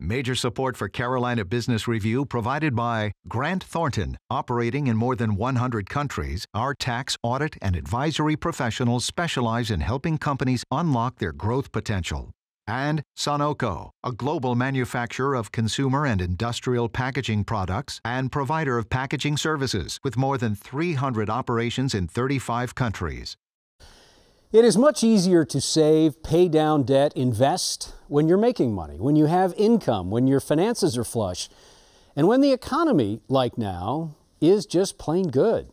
Major support for Carolina Business Review provided by Grant Thornton. Operating in more than 100 countries, our tax, audit, and advisory professionals specialize in helping companies unlock their growth potential. And Sunoco, a global manufacturer of consumer and industrial packaging products and provider of packaging services with more than 300 operations in 35 countries. It is much easier to save, pay down debt, invest when you're making money, when you have income, when your finances are flush, and when the economy, like now, is just plain good.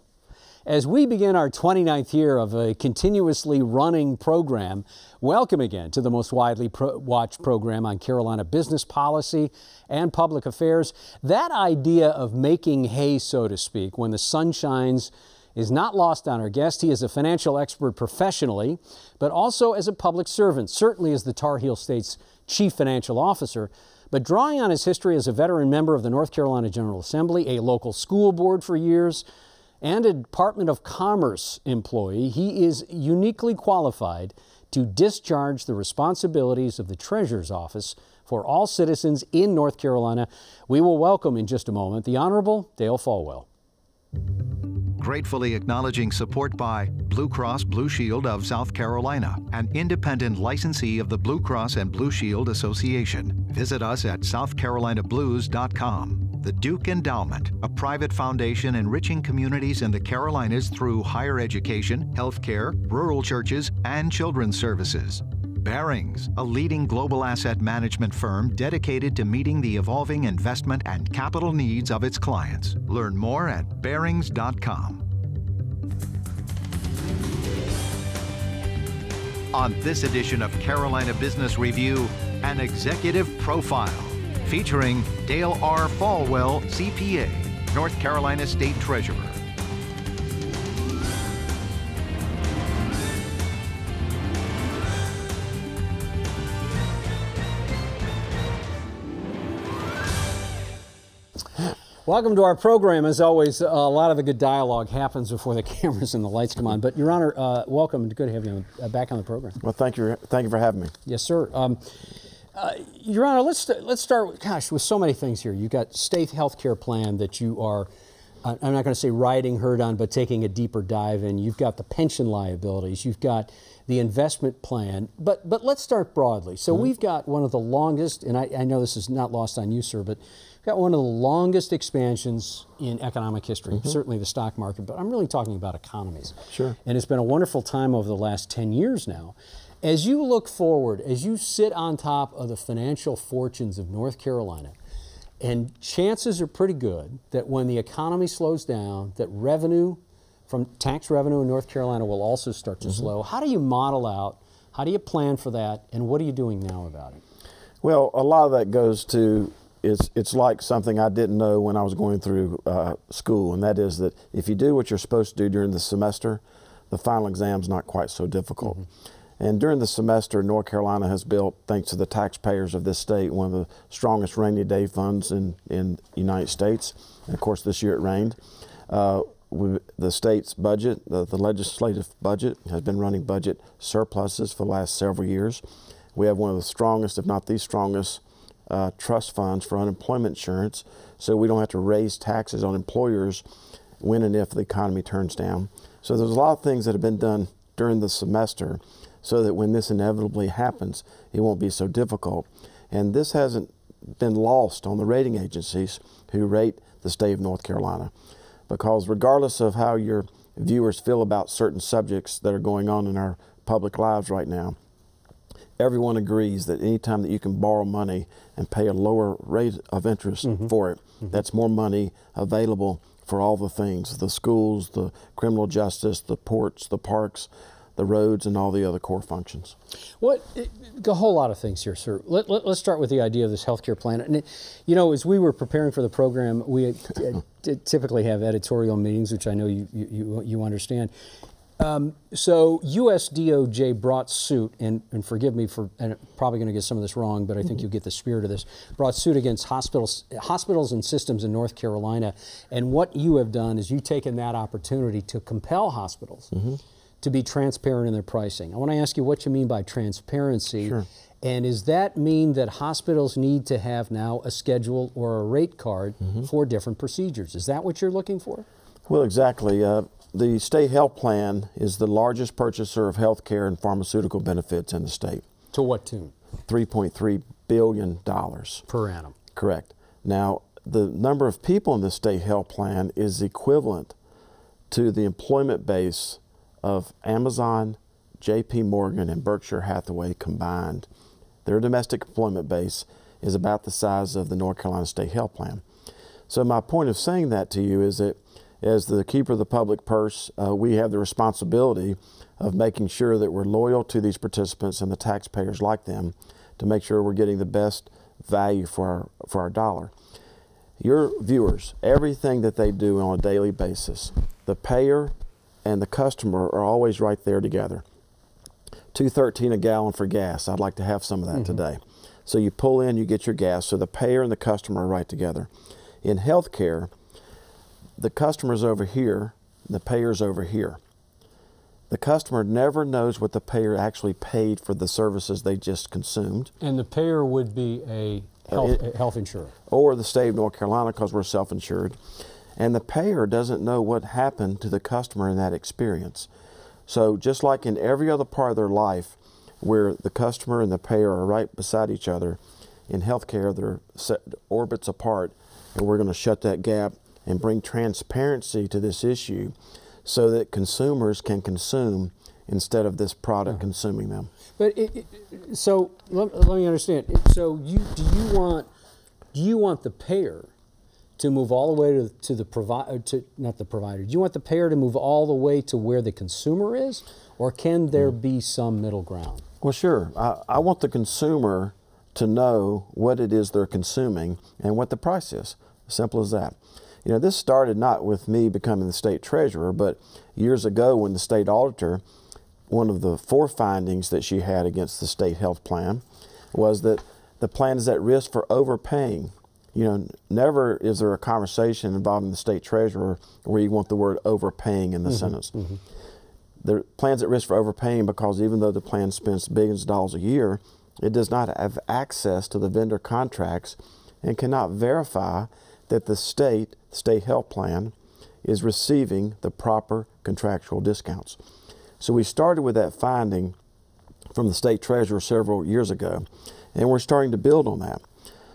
As we begin our 29th year of a continuously running program, welcome again to the most widely watched program on Carolina business policy and public affairs. That idea of making hay, so to speak, when the sun shines is not lost on our guest. He is a financial expert professionally, but also as a public servant, certainly as the Tar Heel State's chief financial officer. But drawing on his history as a veteran member of the North Carolina General Assembly, a local school board for years, and a Department of Commerce employee, he is uniquely qualified to discharge the responsibilities of the Treasurer's Office for all citizens in North Carolina. We will welcome in just a moment the Honorable Dale Folwell. Gratefully acknowledging support by Blue Cross Blue Shield of South Carolina, an independent licensee of the Blue Cross and Blue Shield Association. Visit us at southcarolinablues.com. The Duke Endowment, a private foundation enriching communities in the Carolinas through higher education, healthcare, rural churches, and children's services. Barings, a leading global asset management firm dedicated to meeting the evolving investment and capital needs of its clients. Learn more at barings.com. On this edition of Carolina Business Review, an executive profile featuring Dale R. Folwell, CPA, North Carolina State Treasurer. Welcome to our program. As always, a lot of the good dialogue happens before the cameras and the lights come on. But, Your Honor, welcome. Good to have you back on the program. Well, thank you for having me. Yes, sir. Your Honor, let's start with, gosh, with so many things here. You've got state health care plan that you are, I'm not going to say riding herd on, but taking a deeper dive in. You've got the pension liabilities. You've got the investment plan. But let's start broadly. So we've got one of the longest, and I know this is not lost on you, sir, but we've got one of the longest expansions in economic history, certainly the stock market, but I'm really talking about economies. Sure. And it's been a wonderful time over the last 10 years now. As you look forward, as you sit on top of the financial fortunes of North Carolina, and chances are pretty good that when the economy slows down, that revenue from tax revenue in North Carolina will also start to slow. How do you model out, how do you plan for that, and what are you doing now about it? Well, a lot of that goes to, it's like something I didn't know when I was going through school, and that is that if you do what you're supposed to do during the semester, the final exam's not quite so difficult. And during the semester, North Carolina has built, thanks to the taxpayers of this state, one of the strongest rainy day funds in the United States. And of course, this year it rained. The state's budget, the legislative budget, has been running budget surpluses for the last several years. We have one of the strongest, if not the strongest, trust funds for unemployment insurance, so we don't have to raise taxes on employers when and if the economy turns down. So there's a lot of things that have been done during the semester so that when this inevitably happens, it won't be so difficult. And this hasn't been lost on the rating agencies who rate the state of North Carolina, because regardless of how your viewers feel about certain subjects that are going on in our public lives right now, everyone agrees that anytime that you can borrow money and pay a lower rate of interest for it, that's more money available for all the things, the schools, the criminal justice, the ports, the parks, the roads, and all the other core functions. A whole lot of things here, sir. Let's start with the idea of this healthcare plan. And, you know, as we were preparing for the program, we typically have editorial meetings, which I know you understand. So US DOJ brought suit, and forgive me for, and I'm probably going to get some of this wrong, but I think you'll get the spirit of this, brought suit against hospitals and systems in North Carolina. And what you have done is you've taken that opportunity to compel hospitals to be transparent in their pricing. I want to ask you what you mean by transparency. Sure. And does that mean that hospitals need to have now a schedule or a rate card for different procedures? Is that what you're looking for? Well, exactly. The state health plan is the largest purchaser of health care and pharmaceutical benefits in the state. To what tune? $3.3 billion. Per annum. Correct. Now, the number of people in the state health plan is equivalent to the employment base of Amazon, J.P. Morgan, and Berkshire Hathaway combined. Their domestic employment base is about the size of the North Carolina State Health Plan. So my point of saying that to you is that as the keeper of the public purse, we have the responsibility of making sure that we're loyal to these participants and the taxpayers like them to make sure we're getting the best value for our dollar. Your viewers, everything that they do on a daily basis, the payer and the customer are always right there together. $2.13 a gallon for gas. I'd like to have some of that today. So you pull in, you get your gas. So the payer and the customer are right together. In healthcare, the customer's over here, and the payer's over here. The customer never knows what the payer actually paid for the services they just consumed. And the payer would be a health insurer. Or the state of North Carolina, because we're self-insured. And the payer doesn't know what happened to the customer in that experience. So just like in every other part of their life where the customer and the payer are right beside each other, in healthcare they're set orbits apart, and we're going to shut that gap and bring transparency to this issue so that consumers can consume instead of this product consuming them. But so let me understand. So do you want the payer to move all the way to the provider, not the provider? Do you want the payer to move all the way to where the consumer is, or can there be some middle ground? Well, sure. I want the consumer to know what it is they're consuming and what the price is. Simple as that. You know, this started not with me becoming the state treasurer, but years ago when the state auditor, one of the 4 findings that she had against the state health plan was that the plan is at risk for overpaying. You know, never is there a conversation involving the state treasurer where you want the word overpaying in the sentence. The plan's at risk for overpaying because even though the plan spends billions of dollars a year, it does not have access to the vendor contracts and cannot verify that the state health plan is receiving the proper contractual discounts. So we started with that finding from the state treasurer several years ago, and we're starting to build on that.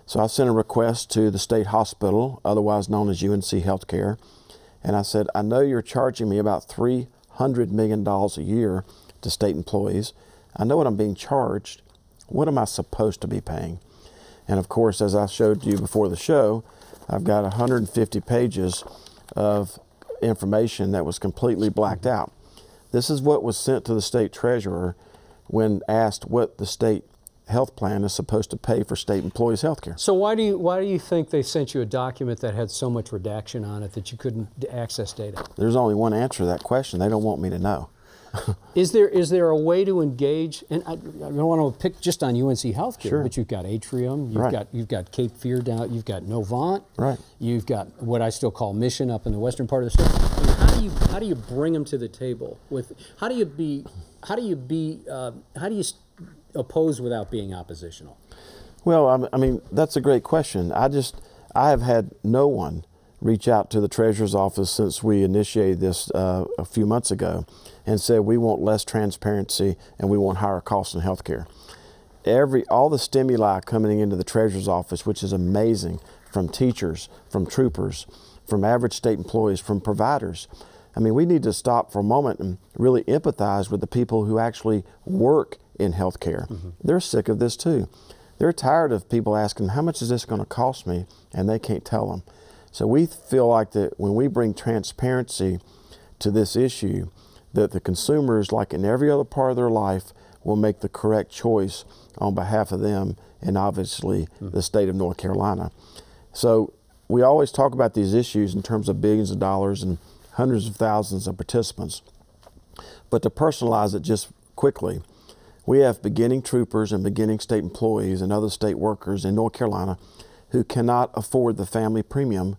So I sent a request to the state hospital, otherwise known as UNC Healthcare, and I said, I know you're charging me about $300 million a year to state employees. I know what I'm being charged. What am I supposed to be paying? And of course, as I showed you before the show, I've got 150 pages of information that was completely blacked out. This is what was sent to the state treasurer when asked what the state health plan is supposed to pay for state employees' health care. So why do you think they sent you a document that had so much redaction on it that you couldn't access data? There's only one answer to that question. They don't want me to know. Is there a way to engage? And I don't want to pick just on UNC Healthcare, Sure. but you've got Atrium, you've got Cape Fear down, you've got Novant, Right. You've got what I still call Mission up in the western part of the state. I mean, how do you bring them to the table with? How do you oppose without being oppositional? Well, I mean, that's a great question. I have had no one reach out to the treasurer's office since we initiated this a few months ago and said we want less transparency and we want higher costs in healthcare. All the stimuli coming into the treasurer's office, which is amazing, from teachers, from troopers, from average state employees, from providers. I mean, we need to stop for a moment and really empathize with the people who actually work in healthcare. They're sick of this too. They're tired of people asking, how much is this going to cost me? And they can't tell them. So we feel like that when we bring transparency to this issue, that the consumers, like in every other part of their life, will make the correct choice on behalf of them and obviously the state of North Carolina. So we always talk about these issues in terms of billions of dollars and hundreds of thousands of participants. But to personalize it just quickly, we have beginning troopers and beginning state employees and other state workers in North Carolina who cannot afford the family premium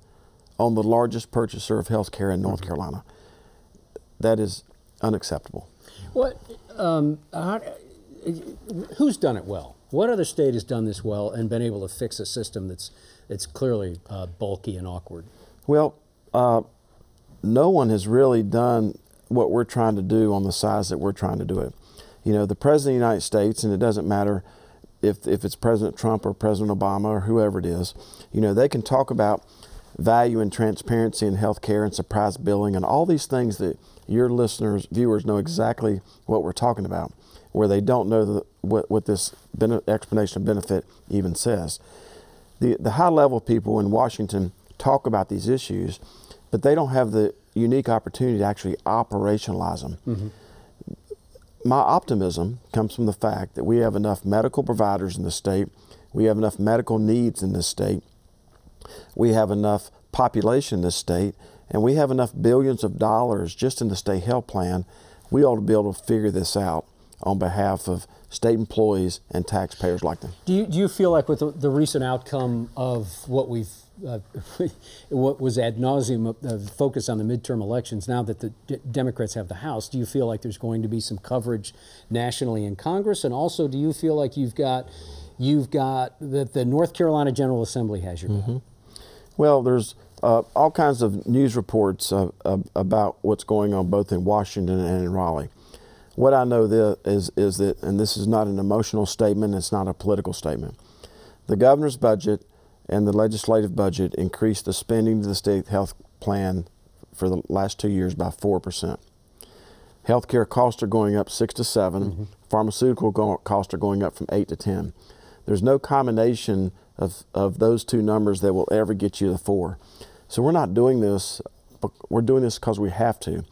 on the largest purchaser of health care in North Carolina. That is unacceptable. What? who's done it well? What other state has done this well and been able to fix a system that's clearly bulky and awkward? Well, no one has really done what we're trying to do on the size that we're trying to do it. You know, the President of the United States, and it doesn't matter if it's President Trump or President Obama or whoever it is, you know, they can talk about value and transparency in healthcare and surprise billing and all these things that your listeners, viewers know exactly what we're talking about, where they don't know what this explanation of benefit even says. The high-level people in Washington talk about these issues, but they don't have the unique opportunity to actually operationalize them. Mm-hmm. My optimism comes from the fact that we have enough medical providers in the state, we have enough medical needs in this state, we have enough population in this state, and we have enough billions of dollars just in the state health plan. We ought to be able to figure this out on behalf of state employees and taxpayers like them. Do you feel like with the recent outcome of what we've what was ad nauseum focus on the midterm elections, now that the Democrats have the House, do you feel like there's going to be some coverage nationally in Congress? And also, do you feel like you've got that the North Carolina General Assembly has your back? Mm-hmm. Well, there's all kinds of news reports about what's going on both in Washington and in Raleigh. What I know is that, and this is not an emotional statement, it's not a political statement, the governor's budget and the legislative budget increased the spending to the state health plan for the last 2 years by 4%. Healthcare costs are going up 6 to 7. Mm-hmm. Pharmaceutical costs are going up from 8 to 10. There's no combination of those two numbers that will ever get you to 4. So we're not doing this, but we're doing this because we have to.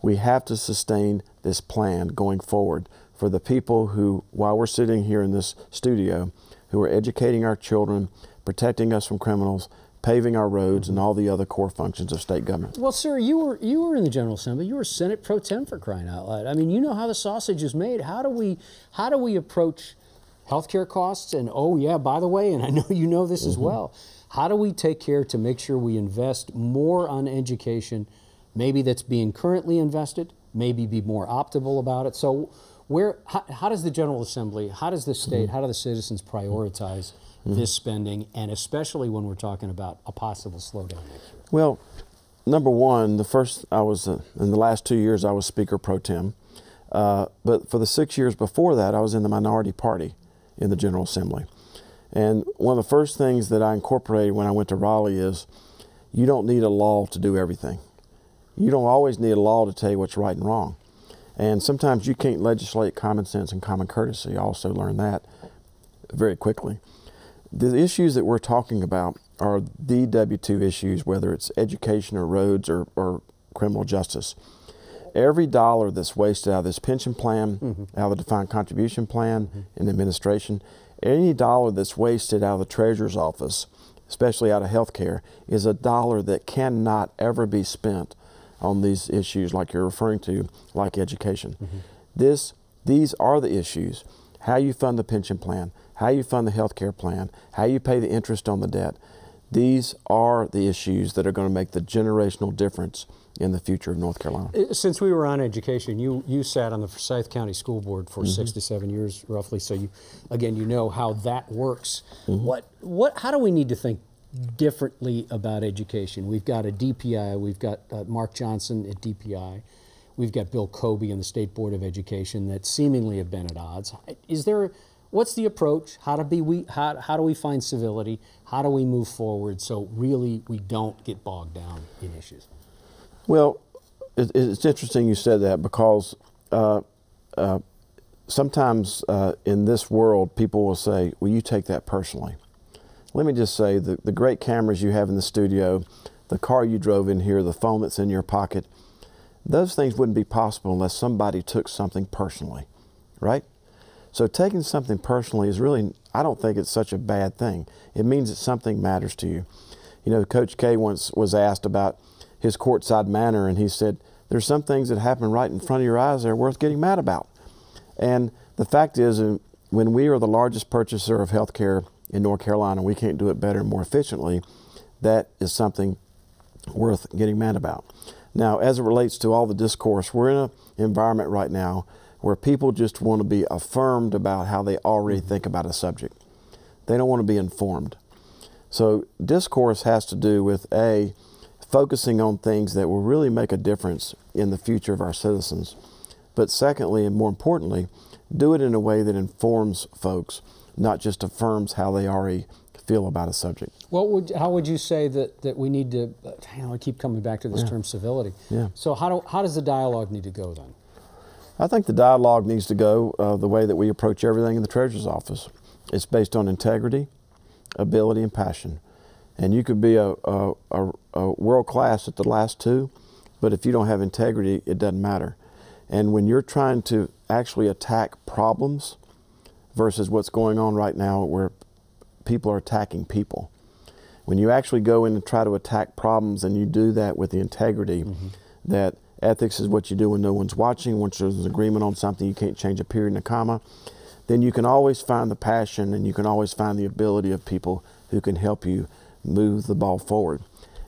We have to sustain this plan going forward for the people who, while we're sitting here in this studio, who are educating our children, protecting us from criminals, paving our roads, and all the other core functions of state government. Well, sir, you were in the General Assembly. You were Senate Pro Tem, for crying out loud. I mean, you know how the sausage is made. How do we approach healthcare costs? And oh yeah, by the way, and I know you know this as well. How do we take care to make sure we invest more on education, maybe that's being currently invested, maybe be more optimal about it? So how does the General Assembly, how does the state, how do the citizens prioritize this spending, and especially when we're talking about a possible slowdown next year? Well, number one, I was in the last 2 years I was Speaker Pro Tem, but for the 6 years before that I was in the minority party in the General Assembly. And one of the first things that I incorporated when I went to Raleigh is you don't need a law to do everything. You don't always need a law to tell you what's right and wrong. And sometimes you can't legislate common sense and common courtesy. I also learned that very quickly. The issues that we're talking about are the W-2 issues, whether it's education or roads or criminal justice. Every dollar that's wasted out of this pension plan, out of the defined contribution plan and administration, any dollar that's wasted out of the Treasurer's office, especially out of health care, is a dollar that cannot ever be spent on these issues like you're referring to, like education. These are the issues. How you fund the pension plan, how you fund the health care plan, how you pay the interest on the debt. These are the issues that are going to make the generational difference in the future of North Carolina. Since we were on education, you sat on the Forsyth County School Board for 6 to 7 years roughly, so you know how that works. How do we need to think differently about education? We've got a DPI, we've got Mark Johnson at DPI, we've got Bill Kobe in the State Board of Education that seemingly have been at odds. What's the approach? How do we find civility? How do we move forward so really we don't get bogged down in issues? Well, it's interesting you said that because sometimes in this world people will say, well, you take that personally. Let me just say the great cameras you have in the studio, the car you drove in here, the phone that's in your pocket, those things wouldn't be possible unless somebody took something personally, right? So taking something personally is really, I don't think it's such a bad thing. It means that something matters to you. You know, Coach K once was asked about his courtside manner, and he said, there's some things that happen right in front of your eyes that are worth getting mad about. And the fact is, when we are the largest purchaser of health care in North Carolina, we can't do it better and more efficiently. That is something worth getting mad about. Now, as it relates to all the discourse, we're in an environment right now where people just want to be affirmed about how they already think about a subject. They don't want to be informed. So discourse has to do with focusing on things that will really make a difference in the future of our citizens. But secondly, and more importantly, do it in a way that informs folks, not just affirms how they already feel about a subject. How would you say that we need to, I keep coming back to this term civility. Yeah. So how does the dialogue need to go then? I think the dialogue needs to go the way that we approach everything in the Treasurer's office. It's based on integrity, ability, and passion. And you could be a world class at the last two, but if you don't have integrity, it doesn't matter. And when you're trying to actually attack problems versus what's going on right now where people are attacking people, when you actually go in and try to attack problems and you do that with the integrity that ethics is what you do when no one's watching, once there's an agreement on something, you can't change a period and a comma, then you can always find the passion and you can always find the ability of people who can help you move the ball forward.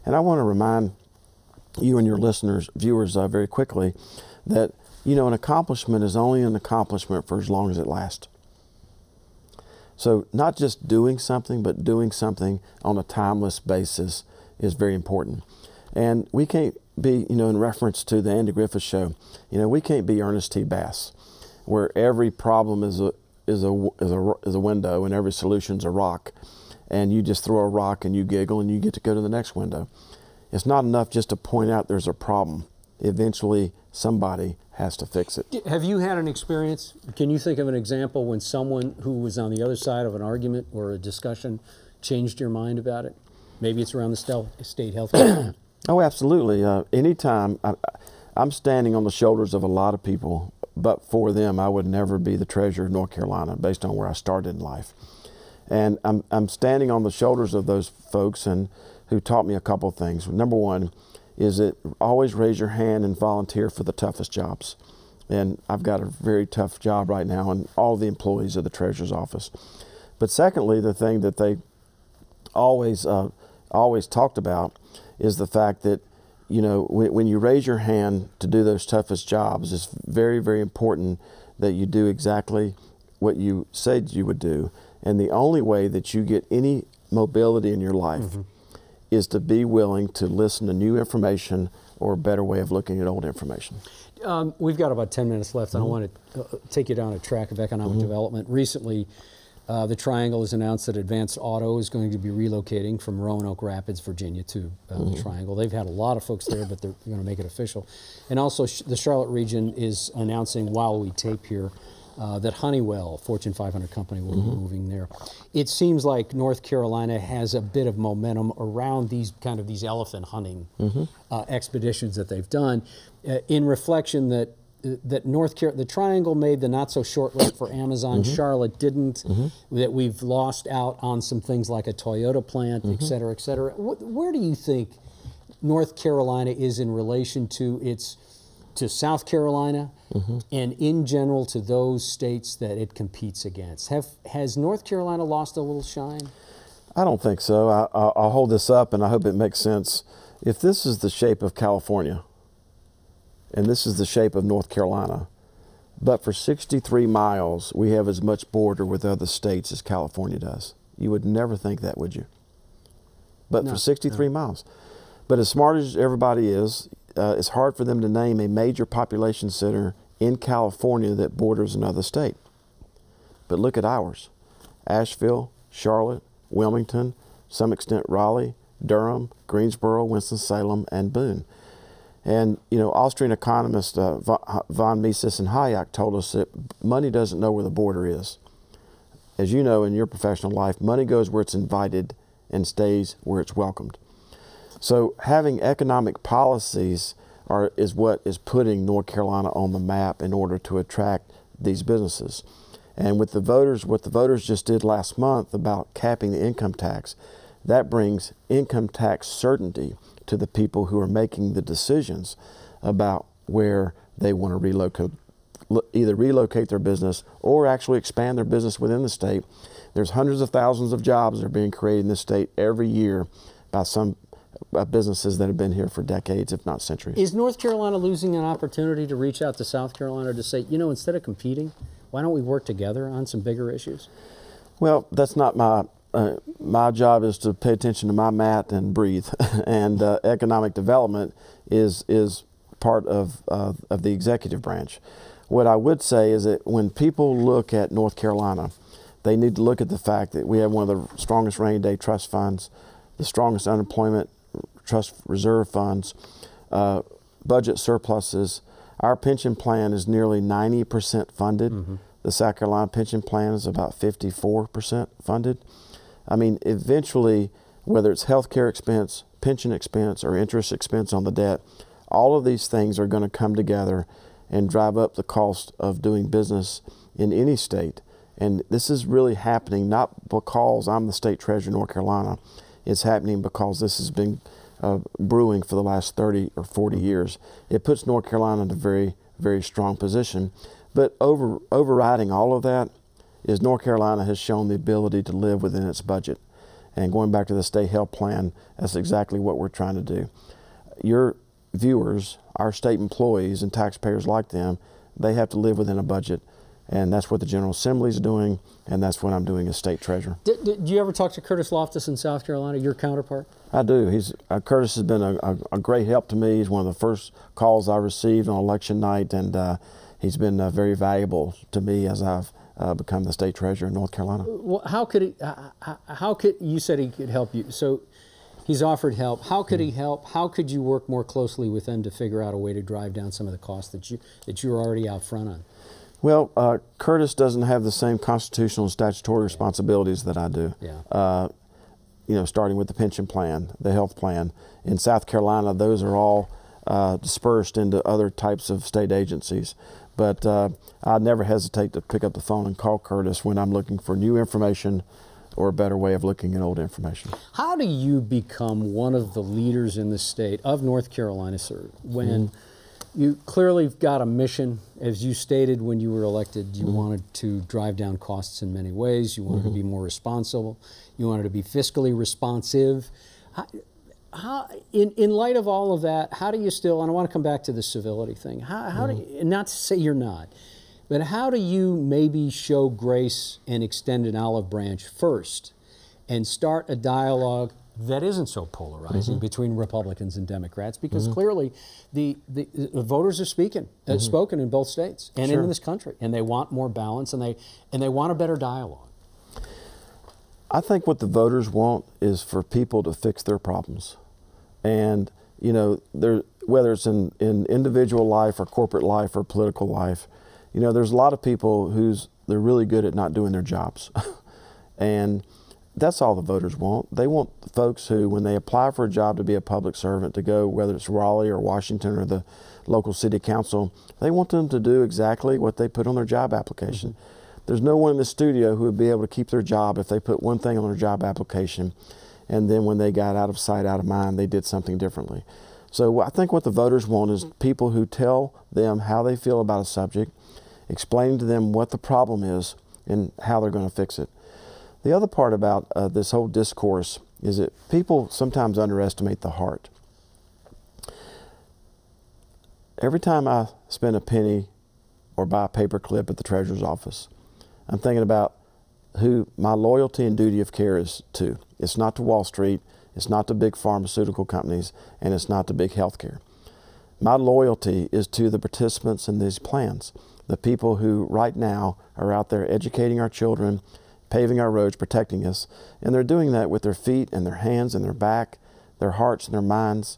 And I want to remind you and your listeners, viewers, very quickly that, an accomplishment is only an accomplishment for as long as it lasts. So not just doing something, but doing something on a timeless basis is very important. And we can't be, in reference to the Andy Griffith Show, we can't be Ernest T. Bass, where every problem is a window and every solution's a rock, and you just throw a rock and you giggle and you get to go to the next window. It's not enough just to point out there's a problem. Eventually, somebody has to fix it. Have you had an experience? Can you think of an example when someone who was on the other side of an argument or a discussion changed your mind about it? Maybe it's around the state health care. Oh, absolutely. Anytime I'm standing on the shoulders of a lot of people, but for them, I would never be the treasurer of North Carolina based on where I started in life. And I'm standing on the shoulders of those folks and who taught me a couple of things. Number one is that always raise your hand and volunteer for the toughest jobs. And I've got a very tough job right now, and all the employees of the Treasurer's office. But secondly, the thing that they always talked about is the fact that, when you raise your hand to do those toughest jobs, it's very, very important that you do exactly what you said you would do. And the only way that you get any mobility in your life is to be willing to listen to new information or a better way of looking at old information. We've got about 10 minutes left. I want to take you down a track of economic development. Recently, the Triangle has announced that Advanced Auto is going to be relocating from Roanoke Rapids, Virginia to the Triangle. They've had a lot of folks there, but they're going to make it official. And also the Charlotte region is announcing while we tape here that Honeywell, Fortune 500 company, will be moving there. It seems like North Carolina has a bit of momentum around these elephant hunting expeditions that they've done, in reflection that the Triangle made the not so short list for Amazon. Charlotte didn't. That we've lost out on some things like a Toyota plant, et cetera, et cetera. Where do you think North Carolina is in relation to South Carolina and in general to those states that it competes against? Has North Carolina lost a little shine? I don't think so. I'll hold this up and I hope it makes sense. If this is the shape of California and this is the shape of North Carolina, but for 63 miles we have as much border with other states as California does. You would never think that, would you? But for 63 miles. But as smart as everybody is, it's hard for them to name a major population center in California that borders another state. But look at ours. Asheville, Charlotte, Wilmington, to some extent Raleigh, Durham, Greensboro, Winston-Salem, and Boone. And, Austrian economist von Mises and Hayek told us that money doesn't know where the border is. As you know in your professional life, money goes where it's invited and stays where it's welcomed. So having economic policies is what is putting North Carolina on the map in order to attract these businesses. And with the voters, what the voters just did last month about capping the income tax, that brings income tax certainty to the people who are making the decisions about where they want to relocate, either relocate their business or actually expand their business within the state. There's hundreds of thousands of jobs that are being created in this state every year by some businesses that have been here for decades, if not centuries. Is North Carolina losing an opportunity to reach out to South Carolina to say, you know, instead of competing, why don't we work together on some bigger issues? Well, that's not my job is to pay attention to my mat and breathe, and economic development is part of the executive branch. What I would say is that when people look at North Carolina, they need to look at the fact that we have one of the strongest rainy day trust funds, the strongest unemployment trust reserve funds, budget surpluses. Our pension plan is nearly 90% funded. Mm-hmm. The South Carolina pension plan is about 54% funded. I mean, eventually, whether it's health care expense, pension expense, or interest expense on the debt, all of these things are going to come together and drive up the cost of doing business in any state. And this is really happening not because I'm the state treasurer of North Carolina. It's happening because this has been brewing for the last 30 or 40 years. It puts North Carolina in a very, very strong position. But overriding all of that is North Carolina has shown the ability to live within its budget. And going back to the state health plan, that's exactly what we're trying to do. Your viewers, our state employees and taxpayers like them, they have to live within a budget. And that's what the General Assembly is doing, and that's what I'm doing as state treasurer. Did you ever talk to Curtis Loftus in South Carolina, your counterpart? I do. Curtis has been a great help to me. He's one of the first calls I received on election night, and he's been very valuable to me as I've become the state treasurer in North Carolina. Well, how could you said he could help you? So he's offered help. How could he help? How could you work more closely with him to figure out a way to drive down some of the costs that you're already out front on? Well, Curtis doesn't have the same constitutional and statutory responsibilities that I do. Yeah. You know, starting with the pension plan, the health plan. In South Carolina, those are all dispersed into other types of state agencies. But I never hesitate to pick up the phone and call Curtis when I'm looking for new information or a better way of looking at old information. How do you become one of the leaders in the state of North Carolina, sir, when you clearly got a mission? As you stated when you were elected, you wanted to drive down costs in many ways. You wanted to be more responsible. You wanted to be fiscally responsive. How, in light of all of that, how do you still, and I want to come back to the civility thing, how do you, and not to say you're not, but how do you maybe show grace and extend an olive branch first and start a dialogue that isn't so polarizing between Republicans and Democrats? Because clearly the voters are spoken in both states and in this country, and they want more balance, and they want a better dialogue. I think what the voters want is for people to fix their problems. And, you know, whether it's in individual life or corporate life or political life, you know, there's a lot of people they're really good at not doing their jobs. And that's all the voters want. They want folks who, when they apply for a job to be a public servant, to go, whether it's Raleigh or Washington or the local city council, they want them to do exactly what they put on their job application. There's no one in the studio who would be able to keep their job if they put one thing on their job application, and then when they got out of sight, out of mind, they did something differently. So I think what the voters want is people who tell them how they feel about a subject, explaining to them what the problem is and how they're going to fix it. The other part about this whole discourse is that people sometimes underestimate the heart. Every time I spend a penny or buy a paper clip at the treasurer's office, I'm thinking about who my loyalty and duty of care is to. It's not to Wall Street, it's not to big pharmaceutical companies, and it's not to big healthcare. My loyalty is to the participants in these plans, the people who right now are out there educating our children, paving our roads, protecting us, and they're doing that with their feet and their hands and their back, their hearts and their minds.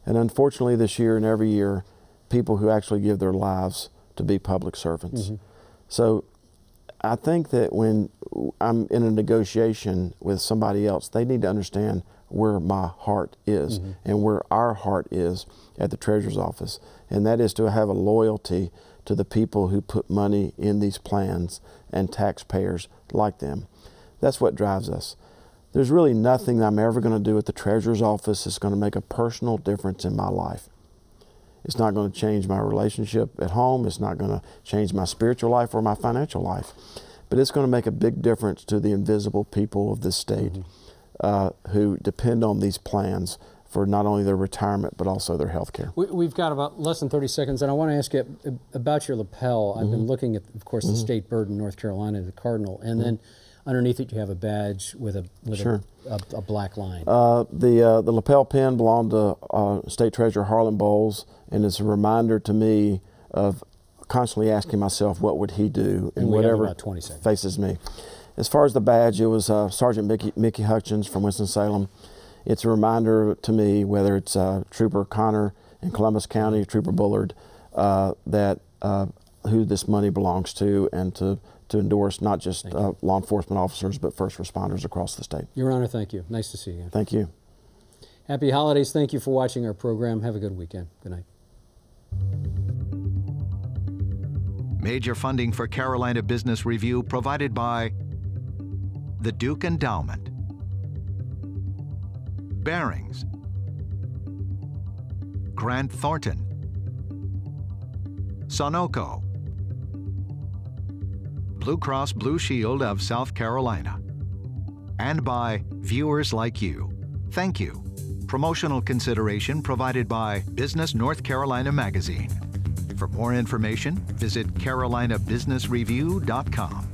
And unfortunately this year and every year, people who actually give their lives to be public servants. So I think that when I'm in a negotiation with somebody else, they need to understand where my heart is and where our heart is at the treasurer's office. And that is to have a loyalty to the people who put money in these plans and taxpayers like them. That's what drives us. There's really nothing that I'm ever going to do at the treasurer's office that's going to make a personal difference in my life. It's not going to change my relationship at home. It's not going to change my spiritual life or my financial life. But it's going to make a big difference to the invisible people of this state. who depend on these plans for not only their retirement but also their health care. We've got about less than 30 seconds, and I want to ask you about your lapel. I've been looking at, of course, the state bird in North Carolina, the cardinal, and then underneath it you have a badge with a black line. The lapel pin belonged to State Treasurer Harlan Bowles, and it's a reminder to me of constantly asking myself, what would he do in whatever faces me. As far as the badge, it was Sergeant Mickey Hutchins from Winston-Salem. It's a reminder to me, whether it's Trooper Connor in Columbus County, Trooper Bullard, that who this money belongs to, and to endorse not just law enforcement officers but first responders across the state. Your Honor, thank you. Nice to see you. Thank you. Happy holidays. Thank you for watching our program. Have a good weekend. Good night. Major funding for Carolina Business Review provided by the Duke Endowment, Barings, Grant Thornton, Sunoco, Blue Cross Blue Shield of South Carolina, and by viewers like you. Thank you. Promotional consideration provided by Business North Carolina Magazine. For more information, visit carolinabusinessreview.com.